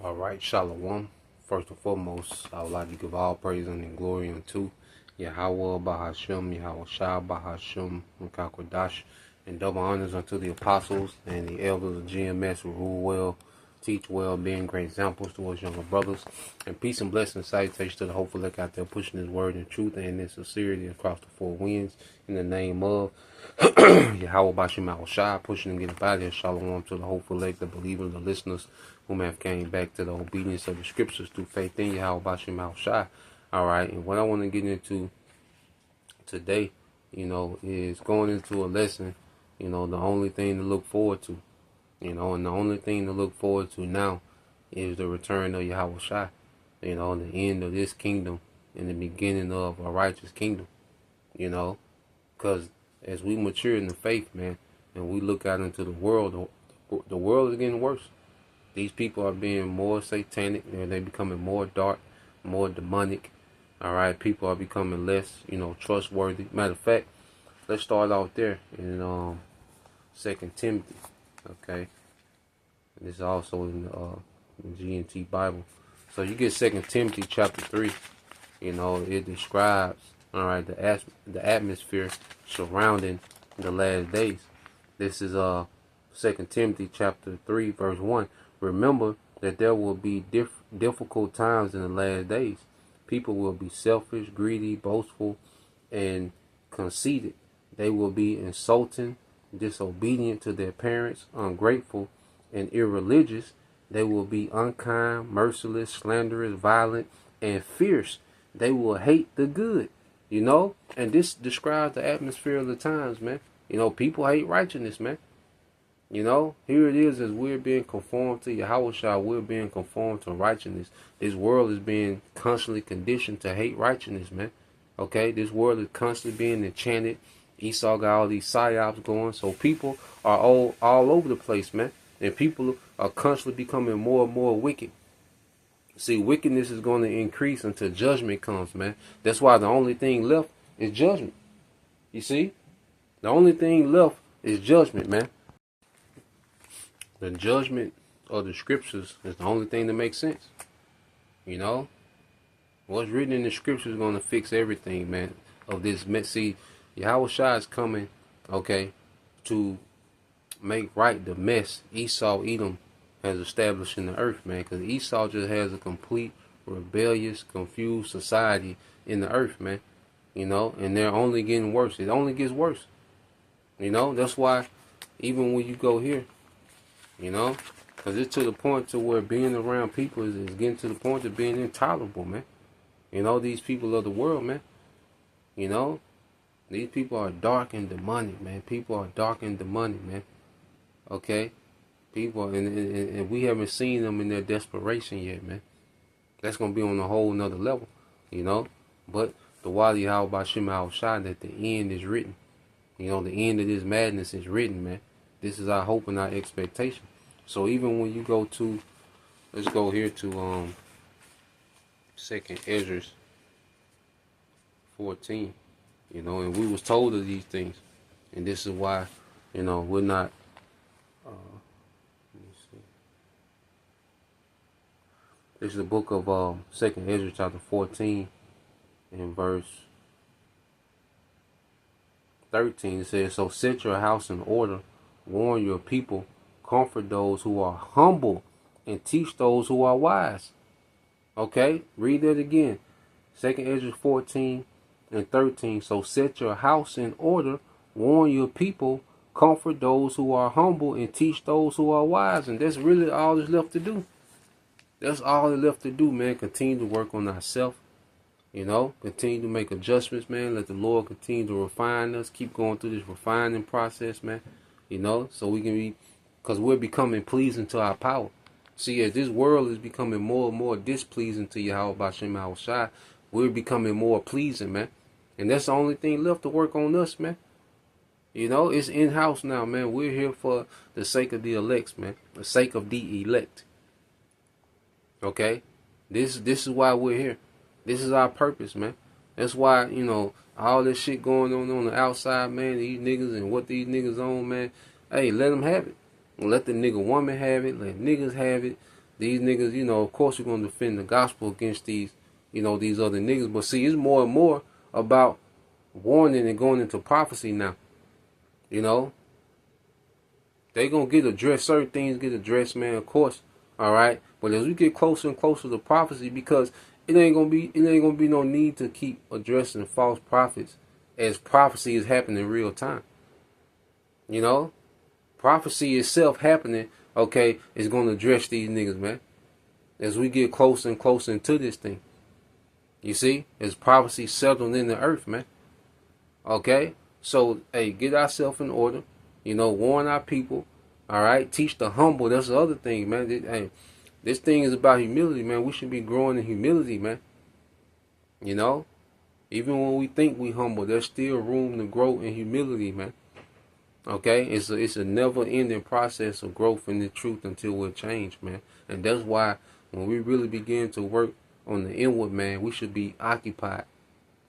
All right, Shalom. First and foremost, I would like to give all praise and glory unto Yahweh Bahasham, Yahweh Shah Bahasham, Makakwadash, and double honors unto the apostles and the elders of GMS who rule well, teach well, being great examples towards younger brothers. And peace and blessings, salutations to the hopeful elect out there pushing his word in truth and in sincerity across the four winds in the name of Yahweh Bashim Al Shah, pushing and getting out of here. Shalom to the hopeful elect, the believers, the listeners whom have came back to the obedience of the scriptures through faith in Yahweh Bashim Al Shah. All right, and what I want to get into today, is going into a lesson, the only thing to look forward to, and the only thing to look forward to now is the return of Yahweh Shah, the end of this kingdom and the beginning of a righteous kingdom, because as we mature in the faith, man, and we look out into the world is getting worse. These people are being more satanic, they're becoming more dark, more demonic. All right, people are becoming less, trustworthy. Matter of fact, let's start out there in 2 Timothy. Okay, this is also in the G&T Bible. So you get 2 Timothy chapter 3. It describes, all right, the atmosphere surrounding the last days. This is 2 Timothy chapter 3 verse 1. Remember that there will be difficult times in the last days. People will be selfish, greedy, boastful, and conceited. They will be insulting, disobedient to their parents, ungrateful, and irreligious. They will be unkind, merciless, slanderous, violent, and fierce. They will hate the good, and this describes the atmosphere of the times, man. People hate righteousness, man. Here it is, as we're being conformed to Yahweh Shah, we're being conformed to righteousness. This world is being constantly conditioned to hate righteousness, man. Okay, this world is constantly being enchanted. Esau got all these psyops going, so people are all over the place, man. And people are constantly becoming more and more wicked. See, wickedness is going to increase until judgment comes, man. That's why the only thing left is judgment. You see? The only thing left is judgment, man. The judgment of the scriptures is the only thing that makes sense. What's written in the scriptures is going to fix everything, man. Of this, see, Yahweh Shah is coming, okay, to make right the mess Esau, Edom has established in the earth, man. Because Esau just has a complete rebellious, confused society in the earth, man. And they're only getting worse. It only gets worse. That's why even when you go here, because it's to the point to where being around people is getting to the point of being intolerable, man. These people of the world, man. These people are dark and demonic, man. People are dark and demonic, man. Okay? People, and we haven't seen them in their desperation yet, man. That's going to be on a whole nother level, But the Wali How Bashim Al Shah, that the end is written. The end of this madness is written, man. This is our hope and our expectation. So even when you go to, let's go here to 2nd Ezra 14, and we was told of these things, and this is why, we're not. Let me see. This is the book of 2nd Ezra chapter 14, and verse 13. It says, "So set your house in order, warn your people, comfort those who are humble, and teach those who are wise." Okay, read that again. 2nd Ezra 14 and 13. "So set your house in order, warn your people, comfort those who are humble, and teach those who are wise." And that's really all that's left to do. That's all that's left to do, man. Continue to work on ourselves. Continue to make adjustments, man. Let the Lord continue to refine us. Keep going through this refining process, man. So we can be, because we're becoming pleasing to our power. See, as this world is becoming more and more displeasing to Yahweh Bashim Al Shah, we're becoming more pleasing, man. And that's the only thing left to work on us, man. It's in-house now, man. We're here for the sake of the elects, man. The sake of the elect. Okay? This is why we're here. This is our purpose, man. That's why, all this shit going on the outside, man, these niggas and what these niggas on, man. Hey, let them have it. Let the nigga woman have it. Let niggas have it. these niggas, you know, of course we're gonna defend the gospel against these, you know, these other niggas. But see, it's more and more about warning and going into prophecy now. You know, they gonna get addressed. Certain things get addressed, man. Of course, all right. But as we get closer and closer to prophecy, because it ain't gonna be no need to keep addressing false prophets as prophecy is happening in real time. You know, prophecy itself happening, okay, is gonna address these niggas, man. As we get closer and closer into this thing, you see, as prophecy settled in the earth, man. Okay, so hey, get ourselves in order. You know, warn our people. All right, teach the humble. That's the other thing, man. Hey, this thing is about humility, man. We should be growing in humility, man. You know, even when we think we humble, there's still room to grow in humility, man. Okay, it's a never-ending process of growth in the truth until we're changed, man. And that's why when we really begin to work on the inward, man, we should be occupied.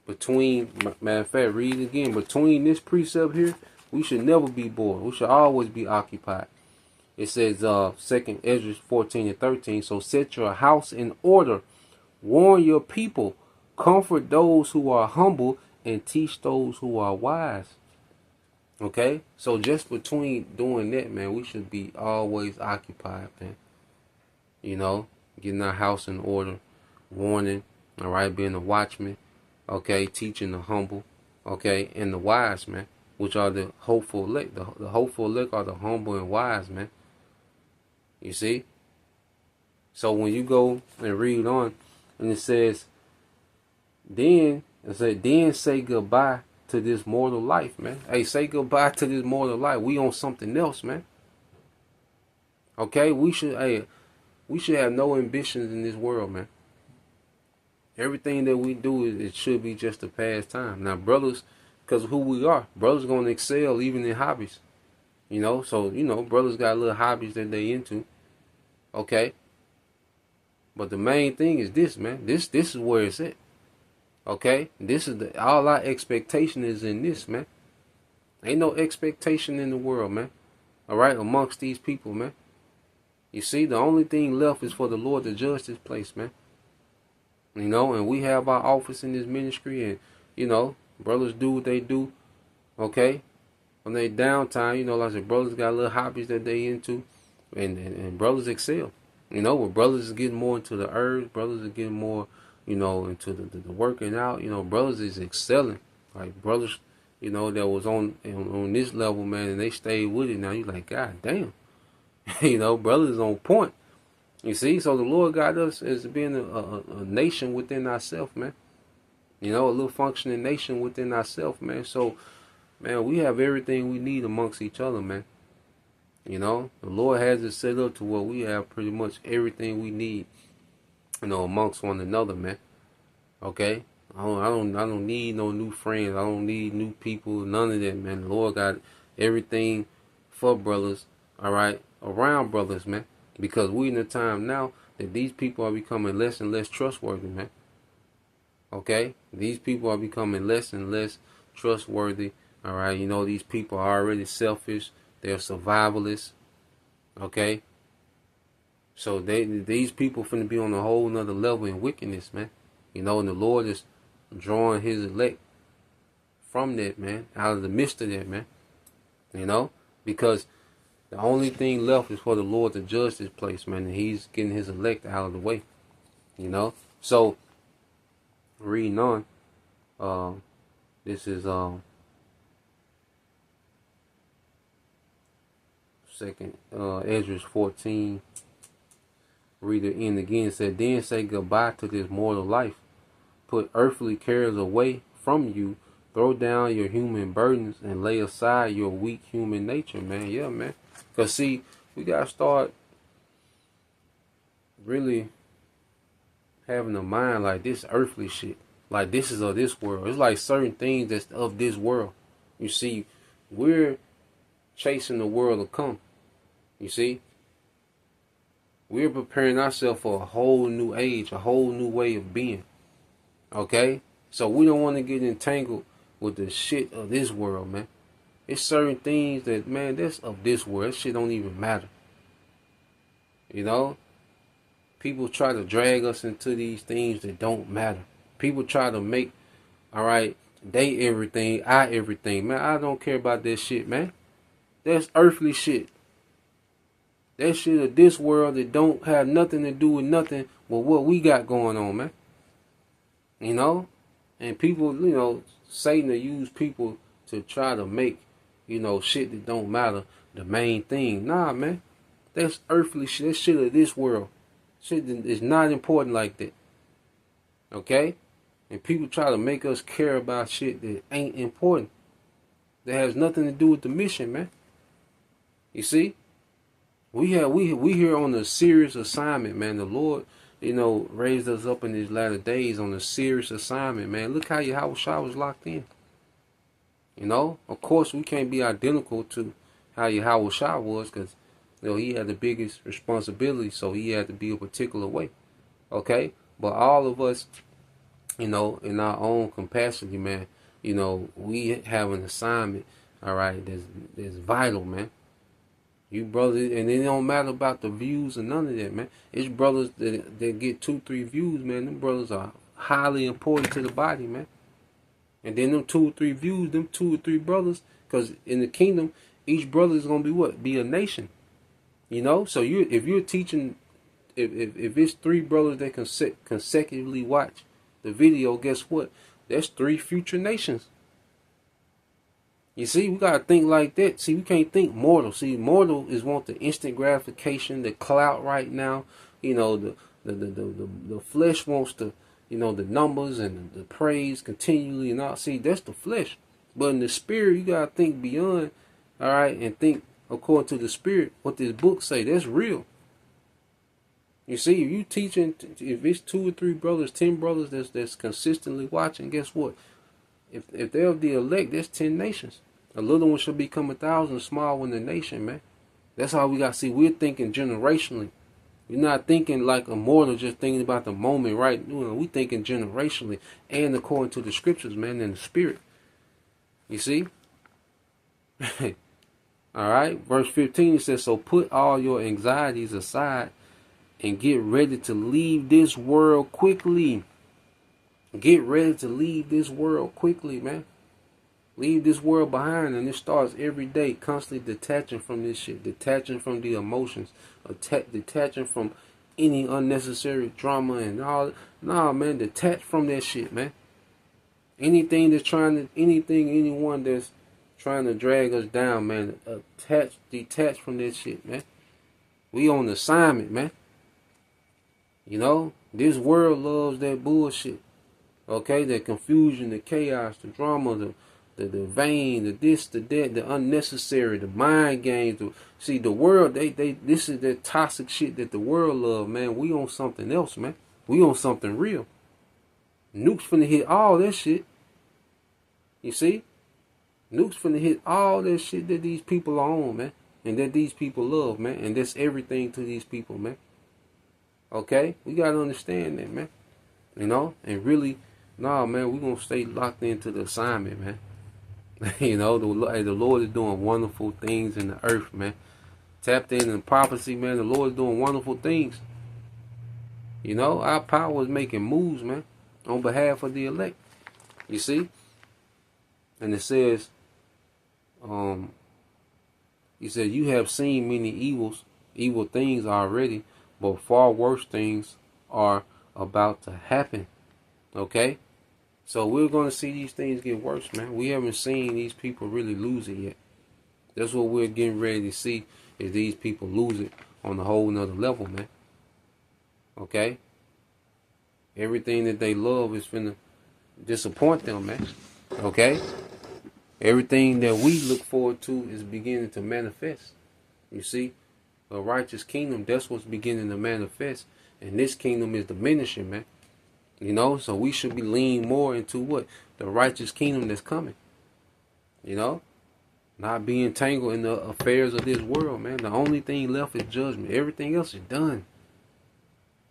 Matter of fact, read it again. Between this precept here, we should never be bored. We should always be occupied. It says, 2nd Ezra 14:13. So set your house in order, warn your people, comfort those who are humble, and teach those who are wise. Okay, so just between doing that, man, we should be always occupied, man. You know, getting our house in order, warning, all right, being a watchman. Okay, teaching the humble, okay, and the wise, man, which are the hopeful elect. The hopeful elect are the humble and wise, man. You see? So when you go and read on, and it says, then say goodbye to this mortal life, man. Hey, say goodbye to this mortal life. We on something else, man. Okay, we should have no ambitions in this world, man. Everything that we do, it should be just a pastime. Now, brothers, because of who we are, brothers going to excel even in hobbies. You know, so, you know, brothers got little hobbies that they into. Okay. But the main thing is this, man. This is where it's at. Okay. This is all our expectation is in this, man. Ain't no expectation in the world, man. All right. Amongst these people, man. You see, the only thing left is for the Lord to judge this place, man. You know, and we have our office in this ministry, and, you know, brothers do what they do, okay? On their downtime, you know, like I said, brothers got little hobbies that they into, and brothers excel. You know, where brothers is getting more into the herbs, brothers are getting more, you know, into the working out, you know, brothers is excelling. Like brothers, you know, that was on this level, man, and they stayed with it. Now you like, God damn. You know, brothers on point. You see, so the Lord got us as being a nation within ourselves, man. You know, a little functioning nation within ourselves, man. So, man, we have everything we need amongst each other, man. You know, the Lord has it set up to where we have pretty much everything we need, you know, amongst one another, man. Okay, I don't need no new friends. I don't need new people. None of that, man. The Lord got everything for brothers. All right, around brothers, man. Because we in a time now that these people are becoming less and less trustworthy, man. Okay? These people are becoming less and less trustworthy. All right? You know, these people are already selfish. They're survivalists. Okay? So these people finna be on a whole nother level in wickedness, man. You know, and the Lord is drawing his elect from that, man. Out of the midst of that, man. You know? Because the only thing left is for the Lord to judge this place, man. And he's getting his elect out of the way. You know? So, reading on. This is 2nd Ezra 14. Read it in again. It said, then say goodbye to this mortal life. Put earthly cares away from you. Throw down your human burdens and lay aside your weak human nature, man. Yeah, man. Because, see, we got to start really having a mind like this earthly shit. Like, this is of this world. It's like certain things that's of this world. You see, we're chasing the world to come. You see? We're preparing ourselves for a whole new age, a whole new way of being. Okay? So we don't want to get entangled with the shit of this world, man. It's certain things that, man, that's of this world. That shit don't even matter. You know? People try to drag us into these things that don't matter. People try to make, all right, they everything, I everything. Man, I don't care about that shit, man. That's earthly shit. That shit of this world that don't have nothing to do with nothing with what we got going on, man. You know? And people, Satan will use people to try to make, shit that don't matter the main thing. Nah, man. That's earthly shit. That shit of this world. Shit is not important like that. Okay? And people try to make us care about shit that ain't important. That has nothing to do with the mission, man. You see? We here on a serious assignment, man. The Lord, raised us up in these latter days on a serious assignment, man. Look how Yahushua was locked in. Of course, we can't be identical to how Yahushua was, because he had the biggest responsibility, so he had to be a particular way. Okay? But all of us, in our own capacity, man, we have an assignment, all right, that's vital, man. You brothers, and it don't matter about the views or none of that, man. It's brothers that get 2-3 views, man. Them brothers are highly important to the body, man. And then them 2 or 3 views, them 2 or 3 brothers, because in the kingdom, each brother is gonna be what? Be a nation. So if you're teaching, if it's 3 brothers that consecutively watch the video, guess what? That's 3 future nations. You see, we gotta think like that. See, we can't think mortal. See, mortal is want the instant gratification, the clout right now. The flesh wants the the numbers and the praise continually and all. See, that's the flesh. But in the spirit, you gotta think beyond, all right, and think according to the spirit what this book say. That's real. You see, if you teaching, if it's 2 or 3 brothers, 10 brothers that's consistently watching, guess what? If they're the elect, that's 10 nations. A little one shall become 1,000, a small one a nation, man. That's how we got to see. We're thinking generationally. You're not thinking like a mortal, just thinking about the moment, right? We thinking generationally and according to the scriptures, man, and the spirit. You see? All right. Verse 15 says, so put all your anxieties aside and get ready to leave this world quickly. Get ready to leave this world quickly, man. Leave this world behind, and it starts every day, constantly detaching from this shit, detaching from the emotions, detaching from any unnecessary drama and all. Nah, man, detach from that shit, man. Anyone that's trying to drag us down, man, detach from that shit, man. We on assignment, man. This world loves that bullshit. Okay, the confusion, the chaos, the drama, the vain, the this, the that, the unnecessary, the mind games. See, the world, this is that toxic shit that the world love, man. We on something else, man. We on something real. Nukes finna hit all that shit. You see? Nukes finna hit all that shit that these people are on, man. And that these people love, man. And that's everything to these people, man. Okay? We gotta understand that, man. And really, nah, man, we're going to stay locked into the assignment, man. The Lord is doing wonderful things in the earth, man. Tapped in prophecy, man. The Lord is doing wonderful things. Our power is making moves, man, on behalf of the elect. You see? And it says, he said, you have seen many evil things already, but far worse things are about to happen. Okay? So we're going to see these things get worse, man. We haven't seen these people really lose it yet. That's what we're getting ready to see, is these people lose it on a whole nother level, man. Okay? Everything that they love is finna disappoint them, man. Okay? Everything that we look forward to is beginning to manifest. You see? A righteous kingdom, that's what's beginning to manifest. And this kingdom is diminishing, man. So we should be leaning more into what? The righteous kingdom that's coming. Not being entangled in the affairs of this world, man. The only thing left is judgment. Everything else is done.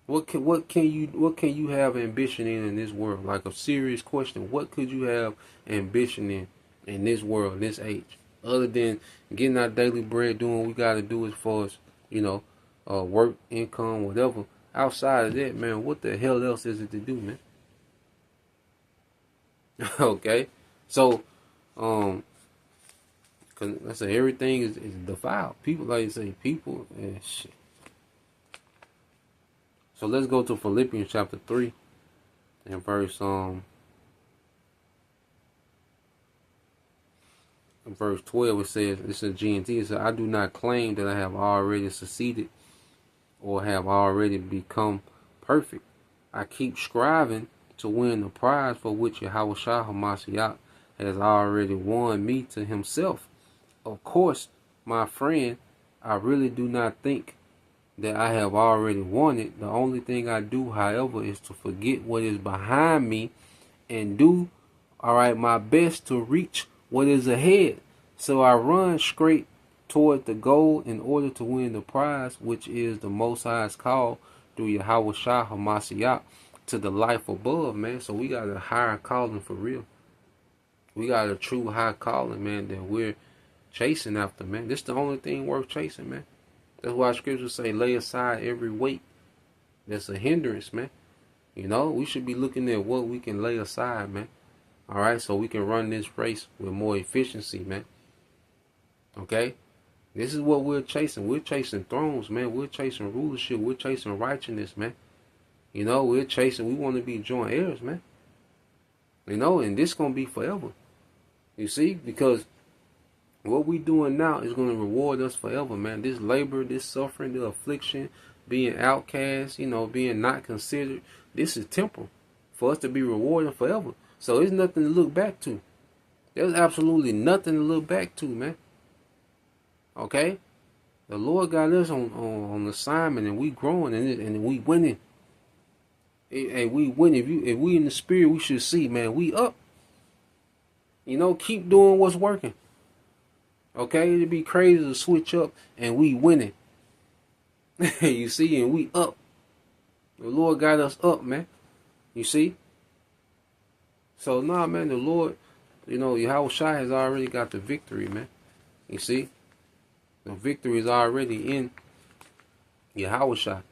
What can you have ambition in this world? Like a serious question. What could you have ambition in this world, in this age? Other than getting our daily bread, doing what we gotta do as far as, work, income, whatever. outside of that, man, what the hell else is it to do, man? Okay, so cause I say everything is defiled. People like to say people and shit. So let's go to Philippians chapter 3 and verse 12. It says, it's a GNT. It says, I do not claim that I have already succeeded or have already become perfect. I keep striving to win the prize for which Yahushua HaMashiach has already won me to himself. Of course, my friend, I really do not think that I have already won it. The only thing I do, however, is to forget what is behind me and do, my best to reach what is ahead. So I run straight toward the goal in order to win the prize, which is the Most High's call through Yahushua HaMashiach to the life above, man. So we got a higher calling for real. We got a true high calling, man, that we're chasing after, man. This is the only thing worth chasing, man. That's why scriptures say lay aside every weight that's a hindrance, man. You know, we should be looking at what we can lay aside, man. All right, so we can run this race with more efficiency, man. Okay? This is what we're chasing. We're chasing thrones, man. We're chasing rulership. We're chasing righteousness, man. You know, we want to be joint heirs, man. You know, and this going to be forever. You see? Because what we doing now is going to reward us forever, man. This labor, this suffering, the affliction, being outcast, you know, being not considered, this is temporal for us to be rewarded forever. So there's nothing to look back to. There's absolutely nothing to look back to, man. Okay? The Lord got us on assignment, and we growing, and we winning. And we win. If we in the spirit, we should see, man, we up. You know, keep doing what's working. Okay? It'd be crazy to switch up and we winning. You see, and we up. The Lord got us up, man. You see? So, nah, man, the Lord, you know, Yahushua has already got the victory, man. You see? The victory is already in Yahushua.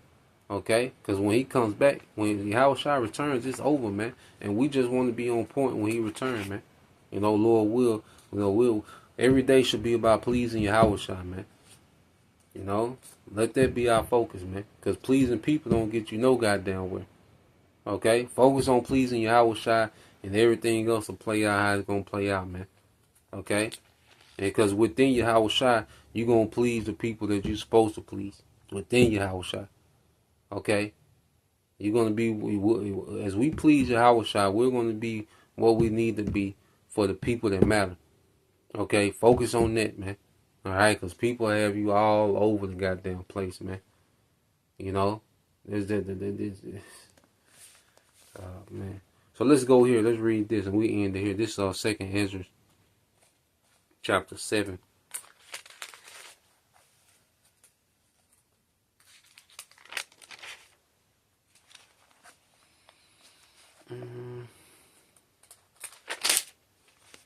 Okay? Because when he comes back, when Yahushua returns, it's over, man. And we just want to be on point when he returns, man. You know, Lord will, every day should be about pleasing Yahushua, man. You know? Let that be our focus, man. Because pleasing people don't get you no goddamn where. Okay? Focus on pleasing Yahushua, and everything else will play out how it's going to play out, man. Okay? And because within Yahushua, you're going to please the people that you're supposed to please. Within Yahushua. Okay? You're going to be, as we please Yahushua, we're going to be what we need to be for the people that matter. Okay? Focus on that, man. Alright? Because people have you all over the goddamn place, man. You know? Man. So let's go here. Let's read this, and we end it here. This is our second Ezra, chapter 7.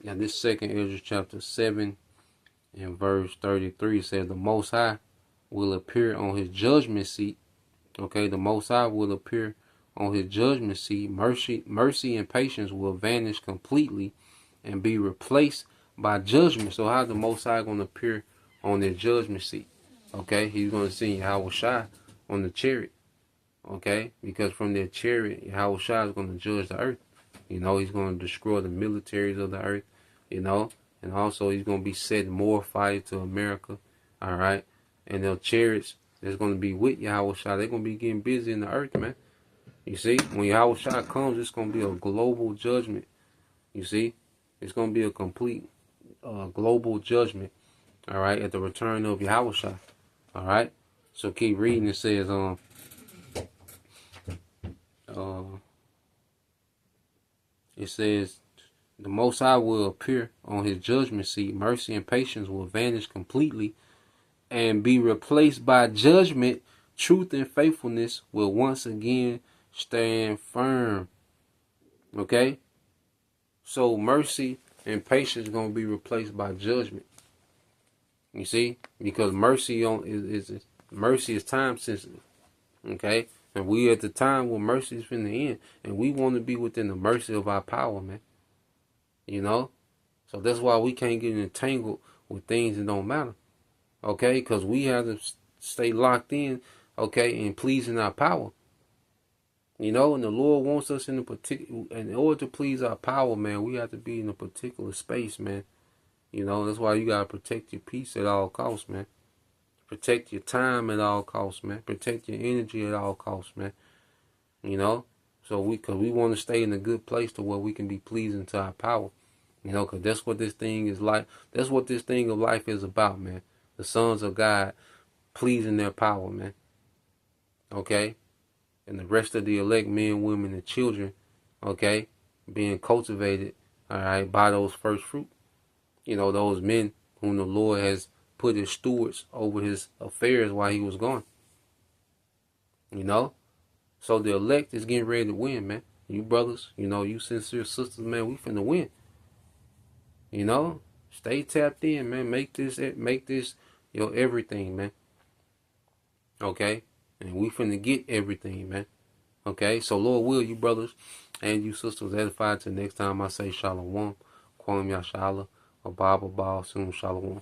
Now this second Ezra, chapter 7, and verse 33 says, the Most High will appear on his judgment seat. Okay, the Most High will appear on his judgment seat. Mercy and patience will vanish completely and be replaced by judgment. So how the Most High going to appear on their judgment seat? Okay, he's going to send Yahushua on the chariot. Okay, because from their chariot, Yahushua is going to judge the earth. You know, he's going to destroy the militaries of the earth. You know, and also he's going to be setting more fire to America. All right, and the chariots that's going to be with Yahushua, they're going to be getting busy in the earth, man. You see, when Yahushua comes, it's going to be a global judgment. You see, it's going to be a complete global judgment. All right, at the return of Yahushua. All right, so keep reading. It says, the Most High will appear on his judgment seat. Mercy and patience will vanish completely and be replaced by judgment. Truth and faithfulness will once again stand firm. Okay? So mercy and patience is going to be replaced by judgment. You see? Because mercy is time sensitive. Okay? And we at the time where mercy is finna end. And we want to be within the mercy of our power, man. You know? So that's why we can't get entangled with things that don't matter. Okay? Because we have to stay locked in, okay, in pleasing our power. You know, and the Lord wants us in a particular, in order to please our power, man, we have to be in a particular space, man. You know, that's why you gotta protect your peace at all costs, man. Protect your time at all costs, man. Protect your energy at all costs, man. You know, so cause we want to stay in a good place to where we can be pleasing to our power. You know, cause that's what this thing is like. That's what this thing of life is about, man. The sons of God pleasing their power, man. Okay? And the rest of the elect men, women, and children, okay, being cultivated, all right, by those first fruit. You know, those men whom the Lord has put as stewards over his affairs while he was gone. You know? So the elect is getting ready to win, man. You brothers, you know, you sincere sisters, man, we finna win. You know? Stay tapped in, man. Make this your everything, man. Okay? And we finna get everything, man. Okay? So Lord will, you brothers and you sisters edified till next time I say shalom. Kwam Yashala. Or Bible Ball soon shalom.